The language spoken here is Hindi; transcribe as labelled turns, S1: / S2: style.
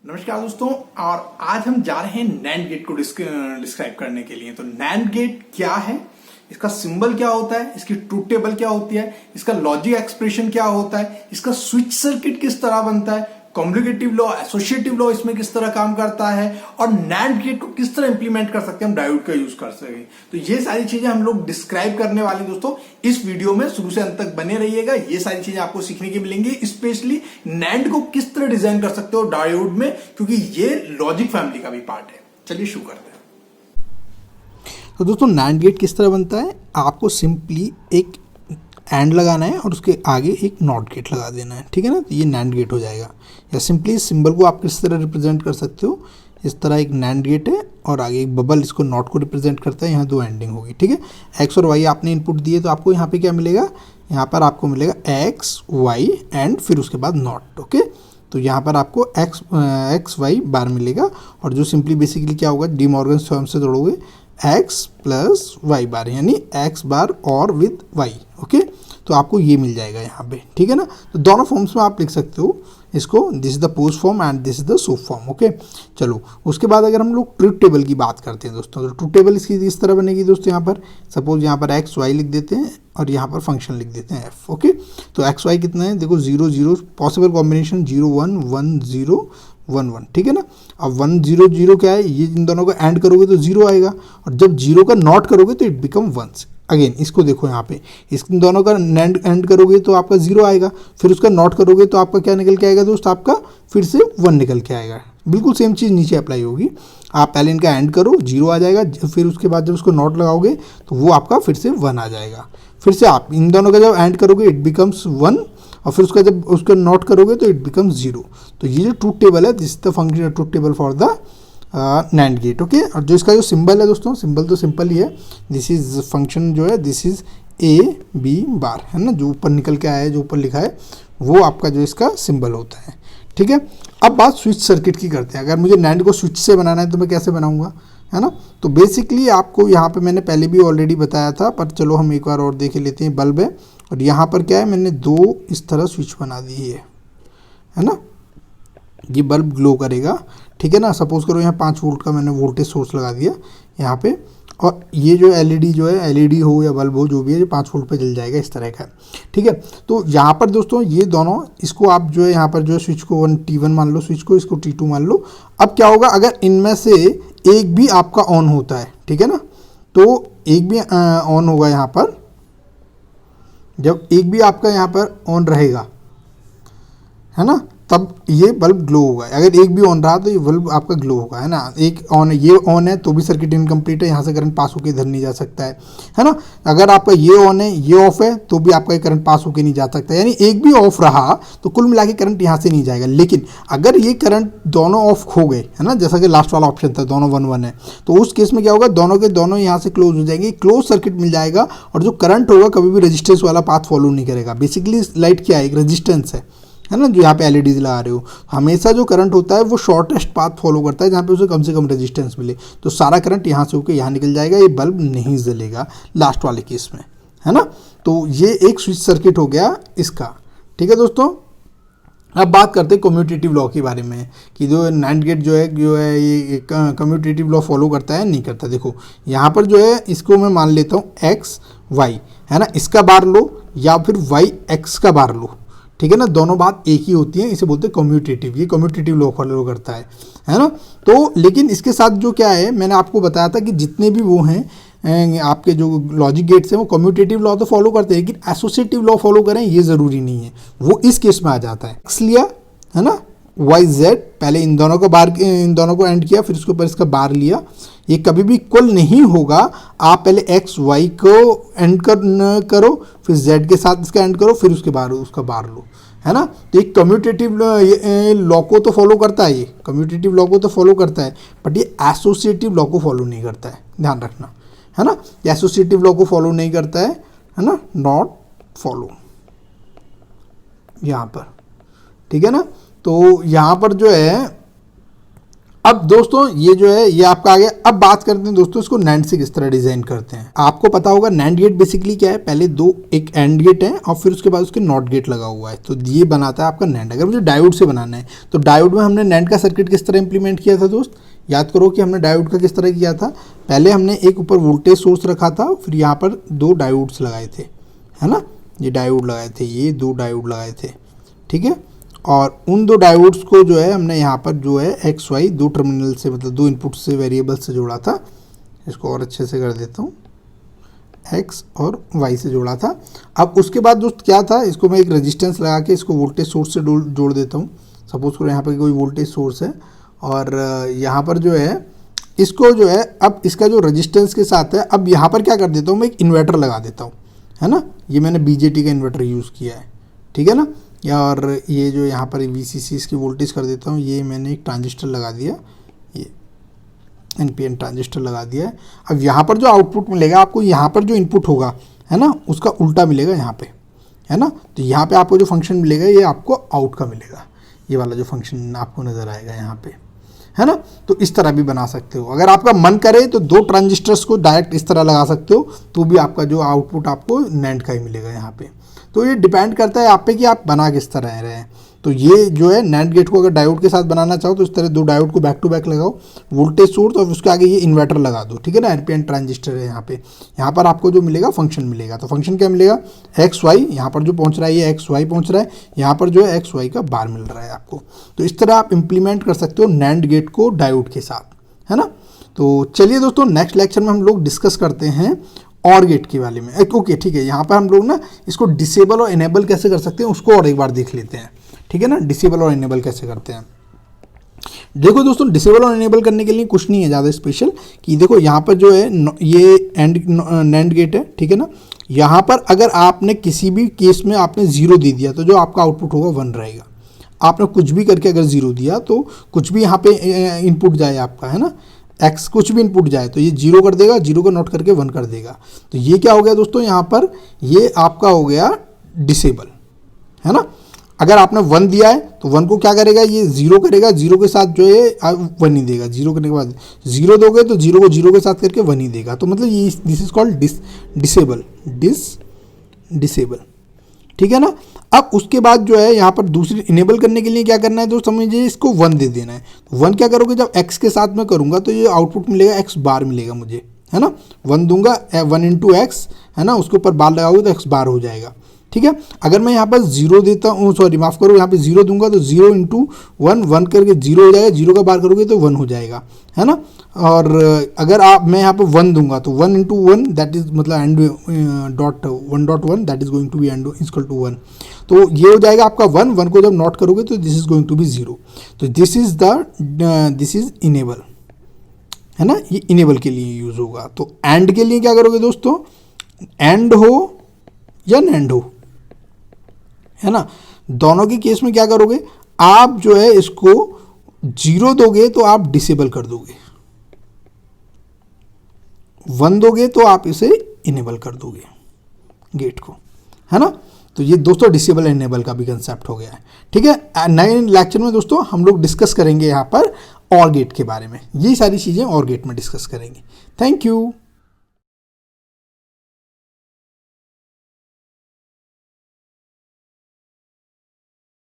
S1: नमस्कार दोस्तों। और आज हम जा रहे हैं नैंड गेट को डिस्क्राइब करने के लिए। तो नैंड गेट क्या है, इसका सिंबल क्या होता है, इसकी ट्रूथ टेबल क्या होती है, इसका लॉजिक एक्सप्रेशन क्या होता है, इसका स्विच सर्किट किस तरह बनता है, कॉम्युनिकेटिव लॉ, एसोसिएटिव लॉ इसमें किस तरह काम करता है, और नैंड गेट को किस तरह इंप्लीमेंट कर सकते हैं, हम डायोड का यूज कर सके। तो ये सारी चीजें हम लोग डिस्क्राइब करने वाले हैं दोस्तों। इस वीडियो में शुरू से अंत तक बने रहिएगा, ये सारी चीजें आपको सीखने की मिलेंगी। स्पेशली नैंड को किस तरह डिजाइन कर सकते हो डायोड में, क्योंकि ये लॉजिक फैमिली का भी पार्ट है। चलिए शुरू करते हैं।
S2: तो दोस्तों नैंड गेट किस तरह बनता है, आपको सिंपली एक एंड लगाना है और उसके आगे एक नॉट गेट लगा देना है, ठीक है ना। तो ये नैंड गेट हो जाएगा। या सिंपली इस सिंबल को आप किस तरह रिप्रेजेंट कर सकते हो, इस तरह एक नैंड गेट है और आगे एक बबल इसको नॉट को रिप्रेजेंट करता है, यहाँ दो एंडिंग होगी, ठीक है। एक्स और वाई आपने इनपुट दिए तो आपको यहाँ पे क्या मिलेगा, यहाँ पर आपको मिलेगा एक्स वाई एंड फिर उसके बाद नॉट, ओके। तो यहाँ पर आपको एक्स वाई बार मिलेगा और जो सिंपली बेसिकली क्या होगा, डी मॉर्गन थ्योरम से जोड़ोगे एक्स प्लस वाई बार यानी एक्स बार और विद वाई, ओके। तो आपको ये मिल जाएगा यहाँ पे, ठीक है ना। तो दोनों फॉर्म्स में आप लिख सकते हो इसको, this is the post form and this is the soup form, okay. चलो उसके बाद अगर हम लोग ट्रूथ टेबल की बात करते हैं दोस्तों, तो ट्रूथ टेबल इसकी इस तरह बनेगी दोस्तों। यहाँ पर सपोज यहाँ पर एक्स वाई लिख देते हैं और यहाँ पर फंक्शन लिख देते हैं एफ, ओके। तो एक्स वाई कितना है, देखो 0 0 पॉसिबल कॉम्बिनेशन 0 1 1 0 1 1, ठीक है ना। अब 1 0 0 क्या है, ये इन दोनों को एंड करोगे तो 0 आएगा और जब 0 का नॉट करोगे तो इट बिकम 1। अगेन इसको देखो यहाँ पे, इस दोनों का एंड करोगे तो आपका 0 आएगा, फिर उसका नॉट करोगे तो आपका क्या निकल के आएगा दोस्त, आपका फिर से 1 निकल के आएगा। बिल्कुल सेम चीज़ नीचे अप्लाई होगी। आप पहले इनका एंड करो, 0 आ जाएगा, फिर उसके बाद जब उसको नॉट लगाओगे तो वो आपका फिर से 1 आ जाएगा। फिर से आप इन दोनों का जब एंड करोगे इट बिकम्स 1 और फिर उसका जब उसका नॉट करोगे तो इट बिकम्स 0। तो ये जो ट्रूथ टेबल है, this is the function truth table for the NAND gate, okay. और जो इसका जो सिंबल है दोस्तों, सिंबल तो सिंपल ही है, दिस इज फंक्शन जो है this is A B bar, है ना। जो ऊपर निकल के आया है, जो ऊपर लिखा है वो आपका जो इसका सिंबल होता है, ठीक है। अब बात स्विच सर्किट की करते हैं। अगर मुझे नैंड को स्विच से बनाना है तो मैं कैसे बनाऊंगा, है ना। तो बेसिकली आपको यहाँ पे मैंने पहले भी ऑलरेडी बताया था, पर चलो हम एक बार और देख लेते हैं। बल्ब है और यहाँ पर क्या है, मैंने दो इस तरह स्विच बना दी है ना। ये बल्ब ग्लो करेगा, ठीक है ना। सपोज करो यहाँ 5 वोल्ट का मैंने वोल्टेज सोर्स लगा दिया यहाँ पे, और ये जो एलईडी जो है, एलईडी हो या बल्ब हो जो भी है, ये 5 वोल्ट पे जल जाएगा इस तरह का, ठीक है। तो यहाँ पर दोस्तों ये दोनों, इसको आप जो है यहाँ पर जो है स्विच को T1 मान लो, स्विच को इसको T2 मान लो। अब क्या होगा, अगर इनमें से एक भी आपका ऑन होता है, ठीक है ना, तो एक भी ऑन होगा यहाँ पर, जब एक भी आपका यहाँ पर ऑन रहेगा, है ना, तब ये बल्ब ग्लो होगा। अगर एक भी ऑन रहा तो ये बल्ब आपका ग्लो होगा, है ना। एक ऑन है, ये ऑन है तो भी सर्किट इनकम्प्लीट है, यहाँ से करंट पास होकर इधर नहीं जा सकता है ना। अगर आपका ये ऑन है, ये ऑफ है तो भी आपका ये करंट पास होकर नहीं जा सकता, यानी एक भी ऑफ रहा तो कुल मिला के करंट यहाँ से नहीं जाएगा। लेकिन अगर ये करंट दोनों ऑफ हो गए, है ना, जैसा कि लास्ट वाला ऑप्शन था, दोनों 1 1 है, तो उस केस में क्या होगा, दोनों के दोनों यहाँ से क्लोज हो जाएंगे, क्लोज सर्किट मिल जाएगा। और जो करंट होगा कभी भी रेजिस्टेंस वाला पाथ फॉलो नहीं करेगा। बेसिकली लाइट क्या है, एक रेजिस्टेंस है ना, जो यहाँ पे एलईडीज लगा रहे हो। हमेशा जो करंट होता है वो शॉर्टेस्ट पाथ फॉलो करता है, जहाँ पे उसे कम से कम रेजिस्टेंस मिले। तो सारा करंट यहाँ से होकर यहाँ निकल जाएगा, ये बल्ब नहीं जलेगा लास्ट वाले केस में, है ना। तो ये एक स्विच सर्किट हो गया इसका, ठीक है दोस्तों। अब बात करते हैं कम्यूटेटिव लॉ के बारे में, कि जो नैंड गेट जो है ये कम्यूटेटिव लॉ फॉलो करता है नहीं करता। देखो यहाँ पर जो है, इसको मैं मान लेता हूँ एक्स वाई, है ना, इसका बार लो या फिर वाई एक्स का बार लो, ठीक है ना। दोनों बात एक ही होती है, इसे बोलते हैं कम्यूटेटिव। ये कम्यूटेटिव लॉ फॉलो करता है ना। तो लेकिन इसके साथ जो क्या है, मैंने आपको बताया था कि जितने भी वो हैं आपके जो लॉजिक गेट्स हैं वो कम्यूटेटिव लॉ तो फॉलो करते हैं, लेकिन एसोसिएटिव लॉ फॉलो करें ये ज़रूरी नहीं है, वो इस केस में आ जाता है। एक्स लिया, है ना, वाई जेड, पहले इन दोनों को एंड किया, फिर उसके ऊपर इसका बार लिया। ये कभी भी इक्वल नहीं होगा। आप पहले एक्स वाई को एंड करो, फिर जेड के साथ इसका एंड करो, फिर उसके बाद उसका बार लो, है ना। तो एक कम्यूटेटिव लॉ को तो फॉलो करता है, ये कम्यूटेटिव लॉ को तो फॉलो करता है, बट ये एसोसिएटिव लॉ को फॉलो नहीं करता है, ध्यान रखना, है ना। एसोसिएटिव लॉ को फॉलो नहीं करता है ना, नॉट फॉलो यहाँ पर, ठीक है ना। तो यहाँ पर जो है अब दोस्तों ये जो है ये आपका आ गया। अब बात करते हैं दोस्तों इसको नैंड से किस तरह डिजाइन करते हैं। आपको पता होगा नैंड गेट बेसिकली क्या है, पहले दो एक एंड गेट है और फिर उसके बाद उसके नॉट गेट लगा हुआ है, तो ये बनाता है आपका नैंड। अगर मुझे डायोड से बनाना है तो डायोड में हमने नैंड का सर्किट किस तरह इंप्लीमेंट किया था दोस्त, याद करो कि हमने डायोड का किस तरह किया था। पहले हमने एक ऊपर वोल्टेज सोर्स रखा था, फिर यहाँ पर दो डायोड्स लगाए थे, है ना, ये डायोड लगाए थे, ये दो डायोड लगाए थे, ठीक है। और उन दो डायोड्स को जो है हमने यहाँ पर जो है एक्स वाई दो टर्मिनल से, मतलब दो इनपुट से वेरिएबल से जोड़ा था। इसको और अच्छे से कर देता हूँ, एक्स और वाई से जोड़ा था। अब उसके बाद दोस्त क्या था, इसको मैं एक रेजिस्टेंस लगा के इसको वोल्टेज सोर्स से जोड़ देता हूँ। सपोज करो यहाँ पर कोई वोल्टेज सोर्स है और यहाँ पर जो है इसको जो है अब इसका जो रेजिस्टेंस के साथ है, अब यहाँ पर क्या कर देता हूँ मैं एक इन्वर्टर लगा देता हूँ, है ना। ये मैंने बीजेटी का इन्वर्टर यूज़ किया है, ठीक है ना। और ये जो यहाँ पर VCC इसकी वोल्टेज कर देता हूँ, ये मैंने एक ट्रांजिस्टर लगा दिया, ये NPN ट्रांजिस्टर लगा दिया है। अब यहाँ पर जो आउटपुट मिलेगा आपको, यहाँ पर जो इनपुट होगा, है ना, उसका उल्टा मिलेगा यहाँ पे, है ना। तो यहाँ पे आपको जो फंक्शन मिलेगा ये आपको आउट का मिलेगा, ये वाला जो फंक्शन आपको नज़र आएगा यहाँ पे, है ना। तो इस तरह भी बना सकते हो। अगर आपका मन करे तो दो ट्रांजिस्टर्स को डायरेक्ट इस तरह लगा सकते हो, तो भी आपका जो आउटपुट आपको नैंड का ही मिलेगा यहाँ पे। तो ये डिपेंड करता है आप पे कि आप बना किस तरह रहे हैं। तो ये जो है नैंड गेट को अगर डायोड के साथ बनाना चाहो तो इस तरह दो डायोड को बैक टू बैक लगाओ, वोल्टेज सोर्स और उसके आगे ये इन्वर्टर लगा दो, ठीक है ना। NPN ट्रांजिस्टर है यहाँ पे। यहाँ पर आपको जो मिलेगा फंक्शन मिलेगा, तो फंक्शन क्या मिलेगा, एक्स वाई, यहाँ पर जो पहुँच रहा है ये एक्स वाई पहुँच रहा है, यहाँ पर जो है एक्स वाई का बार मिल रहा है आपको। तो इस तरह आप इम्प्लीमेंट कर सकते हो नैंड गेट को डायोड के साथ, है ना। तो चलिए दोस्तों नेक्स्ट लेक्चर में हम लोग डिस्कस करते हैं और गेट के बारे में। ओके ठीक है, यहाँ पर हम लोग ना इसको डिसेबल और इनेबल कैसे कर सकते हैं उसको और एक बार देख लेते हैं, ठीक है ना। डिसेबल और इनेबल कैसे करते हैं। देखो दोस्तों डिसेबल और इनेबल करने के लिए कुछ नहीं है ज़्यादा स्पेशल, कि देखो यहाँ पर जो है ये नैंड गेट है, ठीक है ना। यहाँ पर अगर आपने किसी भी केस में आपने 0 दे दिया तो जो आपका आउटपुट होगा 1 रहेगा। आपने कुछ भी करके अगर 0 दिया तो कुछ भी यहाँ पे इनपुट जाए आपका, है ना, एक्स कुछ भी इनपुट जाए तो ये 0 कर देगा, 0 को नोट करके 1 कर देगा। तो ये क्या हो गया दोस्तों, यहाँ पर ये आपका हो गया डिसेबल, है ना। अगर आपने 1 दिया है तो 1 को क्या करेगा, ये 0 करेगा, 0 के साथ जो है 1 ही देगा। 0 करने के बाद 0 दोगे तो 0 को 0 के साथ करके 1 ही देगा। तो मतलब ये दिस इज कॉल्ड डिसेबल, ठीक है ना। अब उसके बाद जो है यहाँ पर दूसरी इनेबल करने के लिए क्या करना है दोस्त, समझिए इसको 1 दे देना है। 1 क्या करोगे, जब x के साथ में करूँगा तो ये आउटपुट मिलेगा x बार मिलेगा मुझे, है ना। 1 दूंगा 1 इंटू एक्स, है ना, उसके ऊपर बार लगाओगे तो x बार हो जाएगा, ठीक है। अगर मैं यहाँ पर 0 देता हूँ, सॉरी माफ़ करो, यहाँ पे 0 दूंगा तो 0 इंटू 1 करके 0 हो जाएगा, 0 का बार करोगे तो 1 हो जाएगा, है ना। और अगर मैं यहाँ पे 1 दूंगा तो 1 इंटू 1 दैट इज मतलब and dot 1.1 that is going to be and equal to 1। तो ये हो जाएगा आपका 1 को जब नॉट करोगे तो this is going to be 0। तो दिस इज इनेबल, है ना, ये इनेबल के लिए यूज होगा। तो एंड के लिए क्या करोगे दोस्तों, एंड हो या नैंड हो, है ना, दोनों के केस में क्या करोगे, आप जो है इसको 0 दोगे तो आप डिसेबल कर दोगे, 1 दोगे तो आप इसे इनेबल कर दोगे गेट को, है ना। तो ये दोस्तों डिसेबल इनेबल का भी कंसेप्ट हो गया है, ठीक है। नए लेक्चर में दोस्तों हम लोग डिस्कस करेंगे यहाँ पर और गेट के बारे में, ये सारी चीज़ें और गेट में डिस्कस करेंगे। Thank you.